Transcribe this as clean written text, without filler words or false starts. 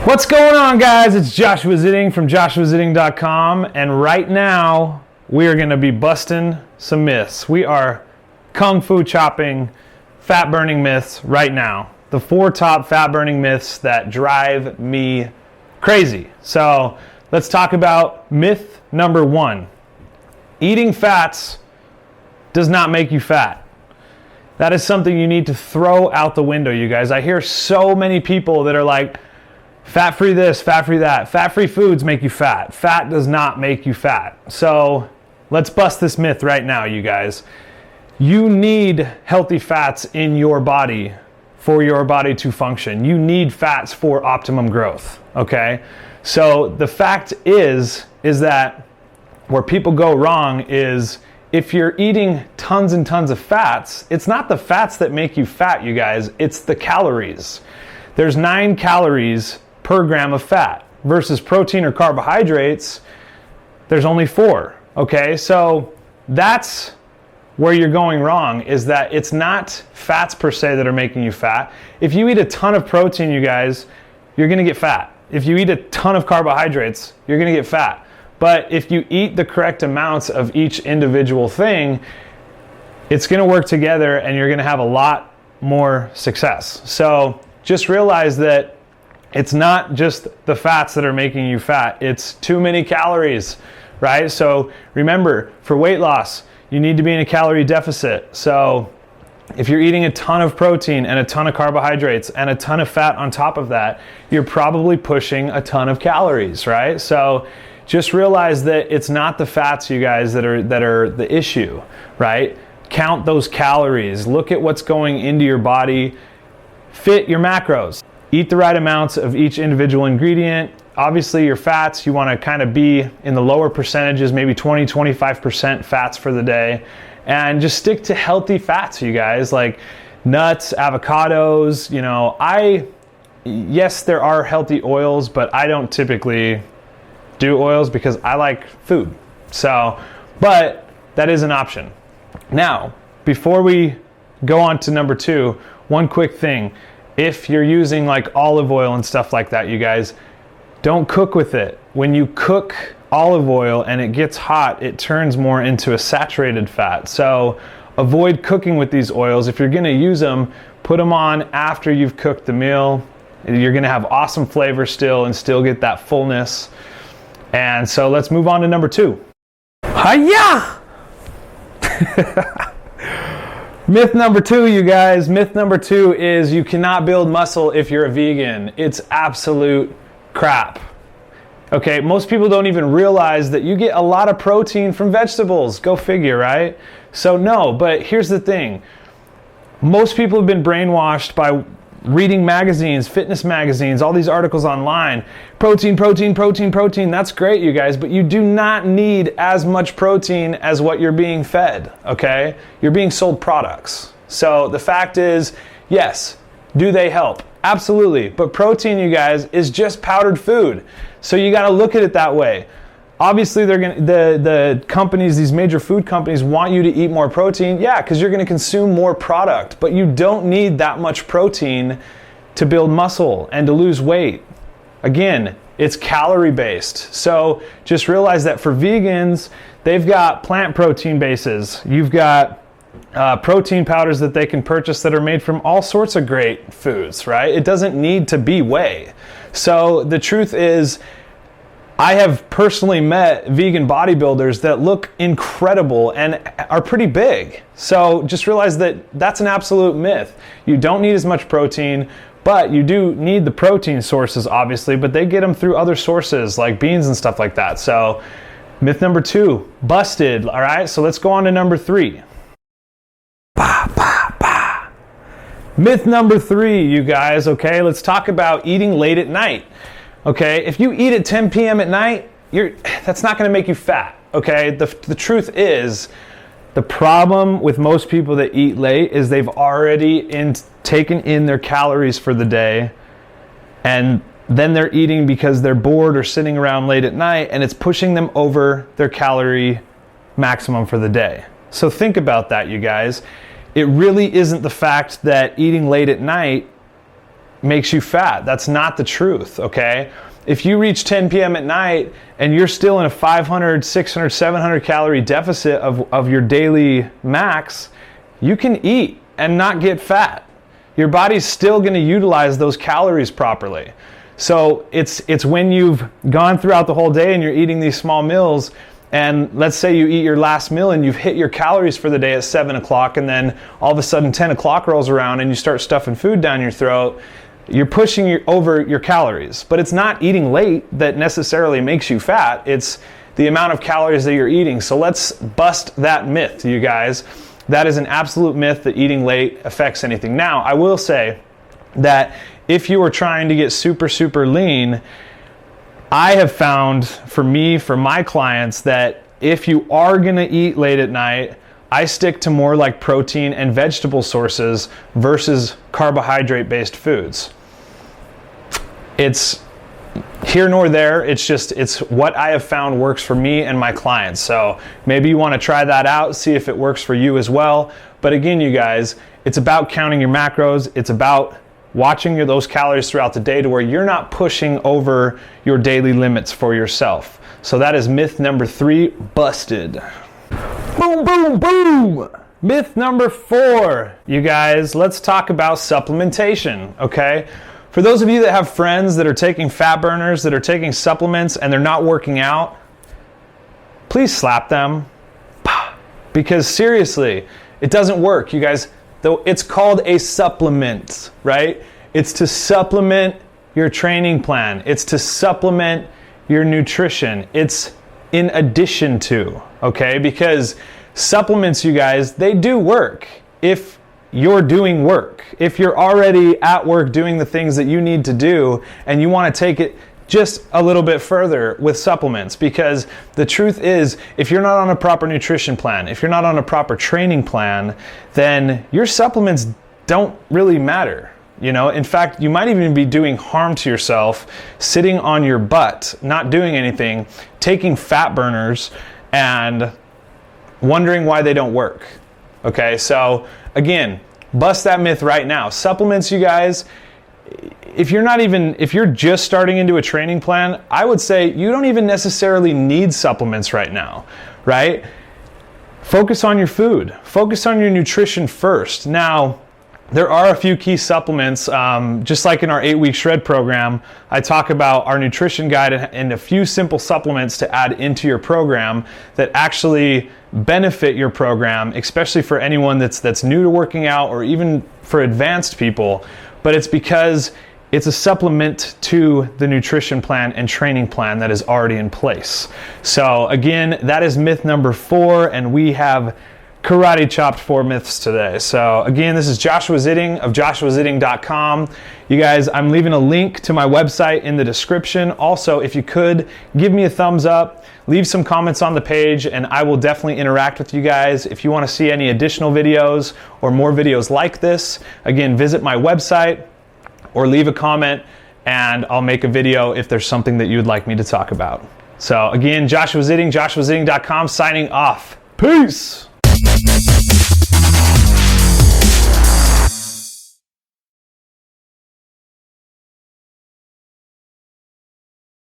What's going on, guys? It's Joshua Zitting from joshuazitting.com, and right now we are going to be busting some myths. We are kung fu chopping fat burning myths right now. The 4 top fat burning myths that drive me crazy. So let's talk about myth number 1. Eating fats does not make you fat. That is something you need to throw out the window, you guys. I hear so many people that are like, fat-free this, fat-free that. Fat-free foods make you fat. Fat does not make you fat. So let's bust this myth right now, you guys. You need healthy fats in your body for your body to function. You need fats for optimum growth, okay? So the fact is that where people go wrong is if you're eating tons and tons of fats, it's not the fats that make you fat, you guys. It's the calories. There's 9 calories per gram of fat versus protein or carbohydrates, there's only 4, okay? So that's where you're going wrong, is that it's not fats per se that are making you fat. If you eat a ton of protein, you guys, you're gonna get fat. If you eat a ton of carbohydrates, you're gonna get fat. But if you eat the correct amounts of each individual thing, it's gonna work together and you're gonna have a lot more success. So just realize that it's not just the fats that are making you fat, it's too many calories, right? So remember, for weight loss, you need to be in a calorie deficit. So if you're eating a ton of protein and a ton of carbohydrates and a ton of fat on top of that, you're probably pushing a ton of calories, right? So just realize that it's not the fats, you guys, that are the issue, right? Count those calories, look at what's going into your body, fit your macros. Eat the right amounts of each individual ingredient. Obviously your fats, you want to kind of be in the lower percentages, maybe 20-25% fats for the day. And just stick to healthy fats, you guys, like nuts, avocados. You know, yes, there are healthy oils, but I don't typically do oils because I like food. So, but that is an option. Now, before we go on to number 2, one quick thing. If you're using like olive oil and stuff like that, you guys, don't cook with it. When you cook olive oil and it gets hot, it turns more into a saturated fat. So avoid cooking with these oils. If you're gonna use them, put them on after you've cooked the meal. You're gonna have awesome flavor still and still get that fullness. And so let's move on to number 2. Hiya! Myth number 2, you guys. Myth number 2 is you cannot build muscle if you're a vegan. It's absolute crap. Okay, most people don't even realize that you get a lot of protein from vegetables. Go figure, right? So no, but here's the thing. Most people have been brainwashed by reading magazines, fitness magazines, all these articles online. Protein, protein, protein, protein. That's great, you guys, but you do not need as much protein as what you're being fed, okay? You're being sold products. So the fact is, yes, do they help? Absolutely. But protein, you guys, is just powdered food. So you got to look at it that way. Obviously, the companies, these major food companies want you to eat more protein. Yeah, because you're going to consume more product. But you don't need that much protein to build muscle and to lose weight. Again, it's calorie based. So just realize that for vegans, they've got plant protein bases. You've got protein powders that they can purchase that are made from all sorts of great foods, right? It doesn't need to be whey. So the truth is, I have personally met vegan bodybuilders that look incredible and are pretty big. So just realize that that's an absolute myth. You don't need as much protein, but you do need the protein sources, obviously, but they get them through other sources like beans and stuff like that. So myth number 2, busted, all right? So let's go on to number 3. Myth number 3, you guys, okay? Let's talk about eating late at night. Okay, if you eat at 10 p.m. at night, that's not going to make you fat, okay? The truth is, the problem with most people that eat late is they've already taken in their calories for the day, and then they're eating because they're bored or sitting around late at night, and it's pushing them over their calorie maximum for the day. So think about that, you guys. It really isn't the fact that eating late at night makes you fat. That's not the truth, okay? If you reach 10 p.m. at night and you're still in a 500, 600, 700 calorie deficit of your daily max, you can eat and not get fat. Your body's still going to utilize those calories properly. So it's when you've gone throughout the whole day and you're eating these small meals, and let's say you eat your last meal and you've hit your calories for the day at 7 o'clock, and then all of a sudden 10 o'clock rolls around and you start stuffing food down your throat, you're pushing over your calories. But it's not eating late that necessarily makes you fat. It's the amount of calories that you're eating. So let's bust that myth, you guys. That is an absolute myth that eating late affects anything. Now, I will say that if you are trying to get super, super lean, I have found for my clients, that if you are gonna eat late at night, I stick to more like protein and vegetable sources versus carbohydrate-based foods. It's here nor there, it's what I have found works for me and my clients. So maybe you wanna try that out, see if it works for you as well. But again, you guys, it's about counting your macros, it's about watching those calories throughout the day to where you're not pushing over your daily limits for yourself. So that is myth number 3, busted. Boom, boom, boom. Myth number 4, you guys, let's talk about supplementation, okay? For those of you that have friends that are taking fat burners, that are taking supplements and they're not working out, please slap them. Because seriously, it doesn't work, you guys. Though it's called a supplement, right? It's to supplement your training plan. It's to supplement your nutrition. It's in addition to, okay? Because supplements, you guys, they do work if you're doing work. If you're already at work doing the things that you need to do and you want to take it just a little bit further with supplements, because the truth is, if you're not on a proper nutrition plan, if you're not on a proper training plan, then your supplements don't really matter. You know, in fact, you might even be doing harm to yourself sitting on your butt, not doing anything, taking fat burners and wondering why they don't work. Okay, so again, bust that myth right now. Supplements, you guys, if you're just starting into a training plan, I would say you don't even necessarily need supplements right now, right? Focus on your food. Focus on your nutrition first. Now, there are a few key supplements, just like in our 8-week shred program, I talk about our nutrition guide and a few simple supplements to add into your program that actually benefit your program, especially for anyone that's new to working out or even for advanced people. But it's because it's a supplement to the nutrition plan and training plan that is already in place. So again, that is myth number 4, and we have karate chopped 4 myths today. So again, this is Joshua Zitting of joshuazitting.com. You guys, I'm leaving a link to my website in the description. Also, if you could, give me a thumbs up, leave some comments on the page, and I will definitely interact with you guys. If you want to see any additional videos or more videos like this, again, visit my website or leave a comment and I'll make a video if there's something that you'd like me to talk about. So again, Joshua Zitting, joshuazitting.com, signing off. Peace!